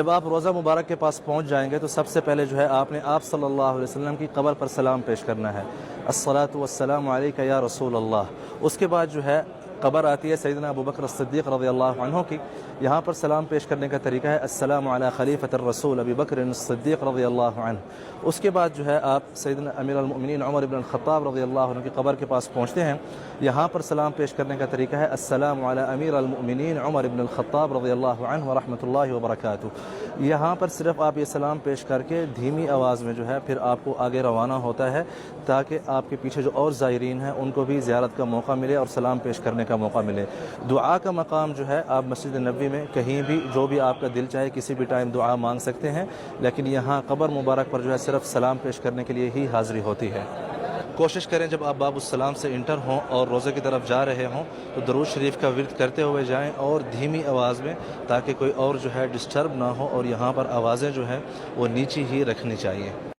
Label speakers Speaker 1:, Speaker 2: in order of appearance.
Speaker 1: जब आप रोज़ा मुबारक के पास पहुंच जाएंगे तो सबसे पहले जो है आपने आप सल्लल्लाहु अलैहि वसल्लम की कब्र पर सलाम पेश करना है, अस्सलातु वस्सलामु अलैका या रसूल अल्लाह। उसके बाद जो है कब्र आती है सैयदना अबू बकर सिद्दीक़ रज़ियल्लाहु अन्हु की। यहाँ पर सलाम पेश करने का तरीका है अस्सलामु अला खलीफतिर रसूल अबी बकर सिद्दीक़ रज़ियल्लाहु अन्हु। उसके बाद जो है आप सैयदना अमीरुल मोमिनीन उमर इब्न ख़त्ताब रज़ियल्लाहु अन्हु की कब्र के पास पहुँचते हैं। यहाँ पर सलाम पेश करने का तरीका है अस्सलामु अला अमीरुल मोमिनीन उमर इब्न ख़त्ताब रज़ियल्लाहु अन्हु व रहमतुल्लाहि व बरकातुहू। यहाँ पर सिर्फ आप ये सलाम पेश करके धीमी आवाज़ में जो है फिर आपको आगे रवाना होता है, ताकि आपके पीछे जो और ज़ायरीन हैं उनको भी ज़ियारत का मौका मिले और सलाम पेश करने का मौका मिले। दुआ का मकाम जो है आप मस्जिद नबी में कहीं भी जो भी आपका दिल चाहे किसी भी टाइम दुआ मांग सकते हैं, लेकिन यहाँ कब्र मुबारक पर जो है सिर्फ सलाम पेश करने के लिए ही हाज़िरी होती है। कोशिश करें जब आप बाबुस्सलाम से इंटर हों और रोज़े की तरफ जा रहे हों तो दरूद शरीफ का विर्द करते हुए जाएं और धीमी आवाज़ में, ताकि कोई और जो है डिस्टर्ब ना हो, और यहाँ पर आवाज़ें जो हैं वो नीची ही रखनी चाहिए।